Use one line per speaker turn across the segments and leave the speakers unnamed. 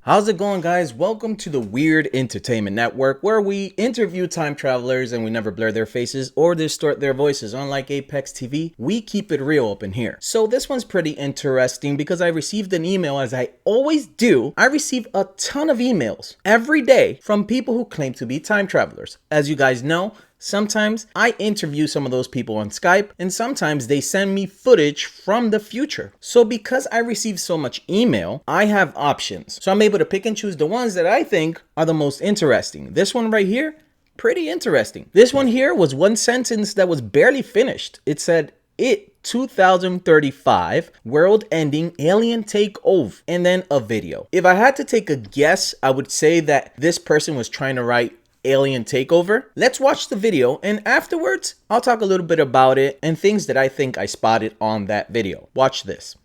How's it going, guys? Welcome to the Weird Entertainment Network, where we interview time travelers and we never blur their faces or distort their voices. Unlike Apex TV, we keep it real up in here. So this one's pretty interesting because I received an email, as I always do. I receive a ton of emails every day from people who claim to be time travelers. As you guys know, sometimes I interview some of those people on Skype, and sometimes they send me footage from the future. So because I receive so much email, I have options. So I'm able to pick and choose the ones that I think are the most interesting. This one right here, pretty interesting. This one here was one sentence that was barely finished. It said, "It 2035 world ending alien takeover," and then a video. If I had to take a guess, I would say that this person was trying to write alien takeover. Let's watch the video, and afterwards I'll talk a little bit about it and things that I think I spotted on that video. Watch this.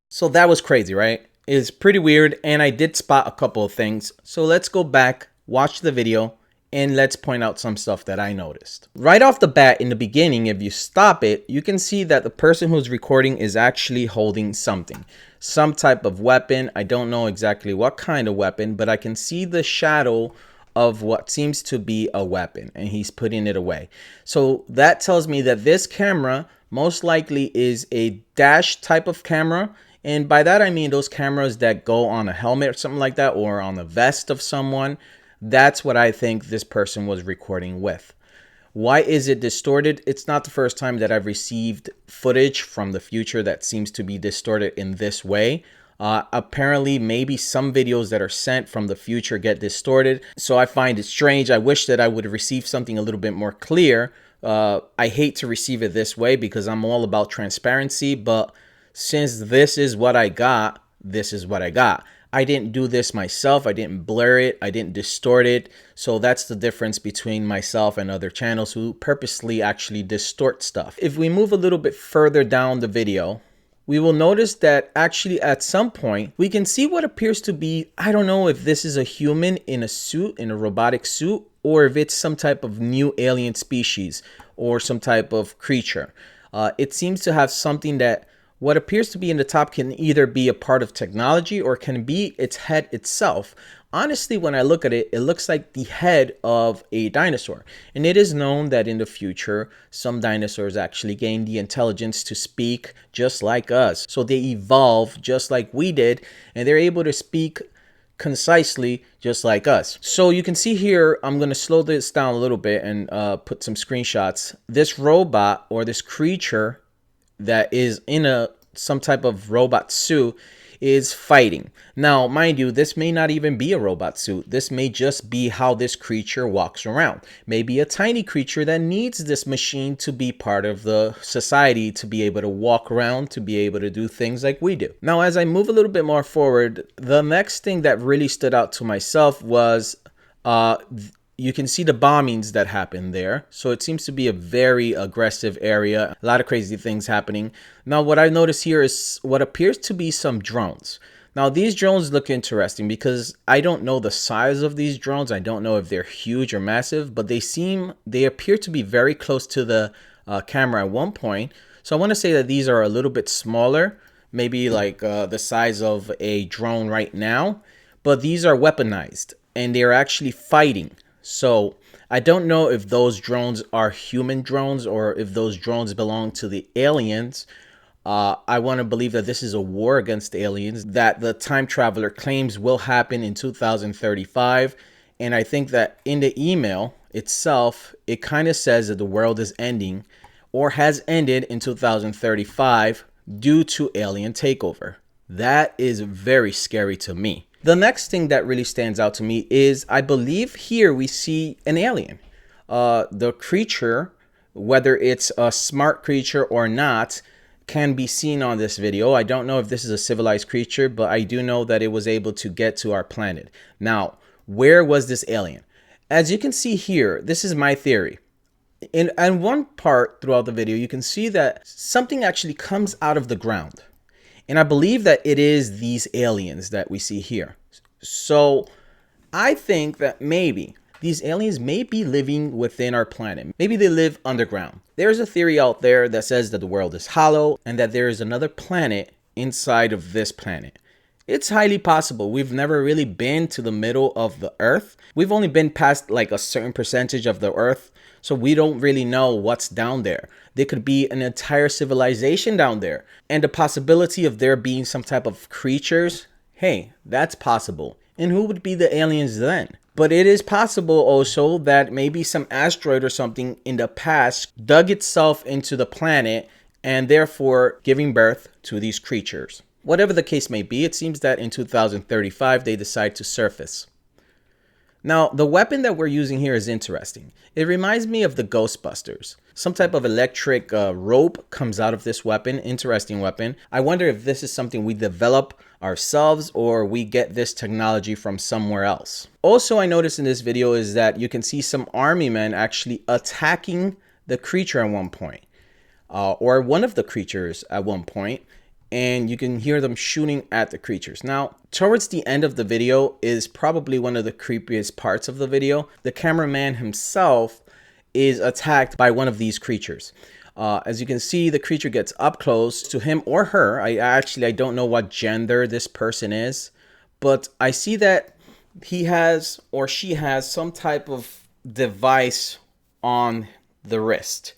So that was crazy, right? It's pretty weird, and I did spot a couple of things. So let's go back, watch the video, and let's point out some stuff that I noticed. Right off the bat, in the beginning, if you stop it, you can see that the person who's recording is actually holding something. Some type of weapon. I don't know exactly what kind of weapon, but I can see the shadow of what seems to be a weapon, and he's putting it away. So that tells me that this camera most likely is a dash type of camera. And by that, I mean those cameras that go on a helmet or something like that, or on the vest of someone. That's what I think this person was recording with. Why is it distorted? It's not the first time that I've received footage from the future that seems to be distorted in this way. Apparently, maybe some videos that are sent from the future get distorted. So I find it strange. I wish that I would receive something a little bit more clear. I hate to receive it this way because I'm all about transparency, but since this is what I got, this is what I got. I didn't do this myself. I didn't blur it. I didn't distort it. So that's the difference between myself and other channels who purposely actually distort stuff. If we move a little bit further down the video, we will notice that actually at some point we can see what appears to be, I don't know if this is a human in a suit, in a robotic suit, or if it's some type of new alien species or some type of creature. It seems to have something that what appears to be in the top can either be a part of technology or can be its head itself. Honestly, when I look at it, it looks like the head of a dinosaur. And it is known that in the future, some dinosaurs actually gain the intelligence to speak just like us. So they evolve just like we did, and they're able to speak concisely just like us. So you can see here, I'm going to slow this down a little bit and put some screenshots. This robot or this creature that is in some type of robot suit is fighting. Now, mind you, this may not even be a robot suit. This may just be how this creature walks around. Maybe a tiny creature that needs this machine to be part of the society, to be able to walk around, to be able to do things like we do. Now, as I move a little bit more forward, the next thing that really stood out to myself was you can see the bombings that happened there. So it seems to be a very aggressive area. A lot of crazy things happening. Now, what I notice here is what appears to be some drones. Now, these drones look interesting because I don't know the size of these drones. I don't know if they're huge or massive, but they appear to be very close to the camera at one point. So I want to say that these are a little bit smaller, maybe like the size of a drone right now, but these are weaponized and they're actually fighting. So I don't know if those drones are human drones or if those drones belong to the aliens. I want to believe that this is a war against aliens that the time traveler claims will happen in 2035. And I think that in the email itself, it kind of says that the world is ending or has ended in 2035 due to alien takeover. That is very scary to me. The next thing that really stands out to me is I believe here we see an alien. The creature, whether it's a smart creature or not, can be seen on this video. I don't know if this is a civilized creature, but I do know that it was able to get to our planet. Now, where was this alien? As you can see here, this is my theory. In one part throughout the video, you can see that something actually comes out of the ground. And I believe that it is these aliens that we see here. So I think that maybe these aliens may be living within our planet. Maybe they live underground. There's a theory out there that says that the world is hollow and that there is another planet inside of this planet. It's highly possible. We've never really been to the middle of the Earth. We've only been past like a certain percentage of the Earth. So we don't really know what's down there. There could be an entire civilization down there. And the possibility of there being some type of creatures, hey, that's possible. And who would be the aliens then? But it is possible also that maybe some asteroid or something in the past dug itself into the planet and therefore giving birth to these creatures. Whatever the case may be, it seems that in 2035 they decide to surface. Now, the weapon that we're using here is interesting. It reminds me of the Ghostbusters. Some type of electric rope comes out of this weapon. Interesting weapon. I wonder if this is something we develop ourselves or we get this technology from somewhere else. Also, I noticed in this video is that you can see some army men actually attacking the creature at one point. Or one of the creatures at one point. And you can hear them shooting at the creatures. Now, towards the end of the video is probably one of the creepiest parts of the video. The cameraman himself is attacked by one of these creatures. As you can see, the creature gets up close to him or her. I don't know what gender this person is, but I see that he has or she has some type of device on the wrist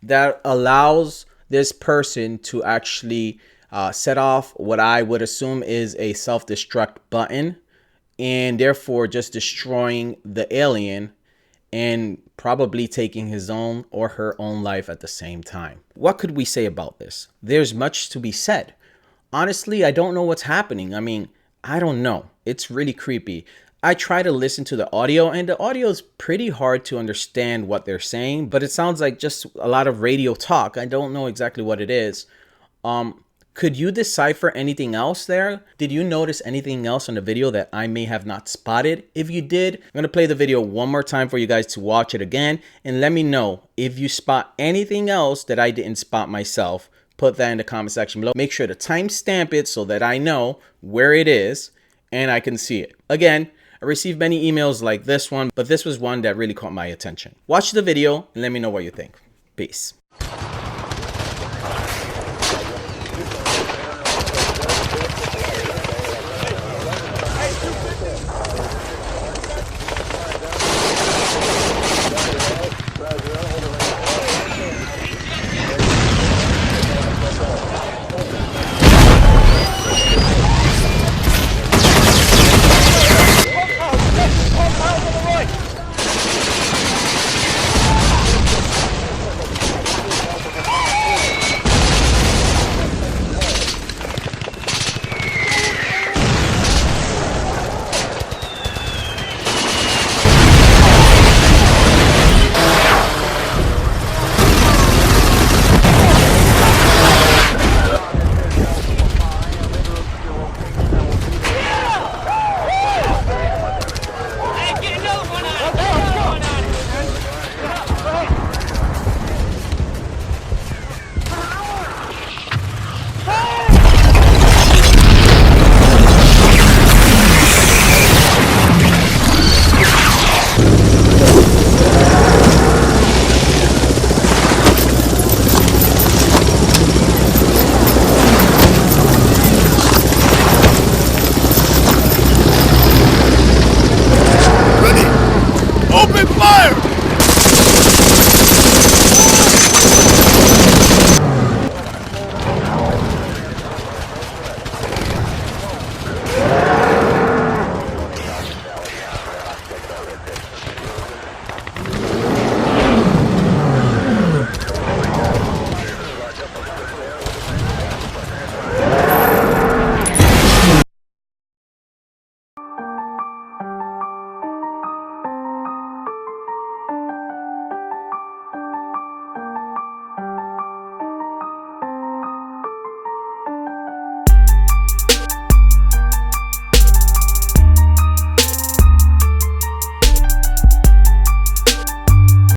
that allows this person to actually set off what I would assume is a self-destruct button, and therefore just destroying the alien and probably taking his own or her own life at the same time. What could we say about this? There's much to be said. Honestly, I don't know what's happening. I mean, I don't know. It's really creepy. I try to listen to the audio, and the audio is pretty hard to understand what they're saying, but it sounds like just a lot of radio talk. I don't know exactly what it is. Could you decipher anything else there? Did you notice anything else on the video that I may have not spotted? If you did, I'm going to play the video one more time for you guys to watch it again. And let me know if you spot anything else that I didn't spot myself. Put that in the comment section below. Make sure to timestamp it so that I know where it is and I can see it. Again, I received many emails like this one, but this was one that really caught my attention. Watch the video and let me know what you think. Peace.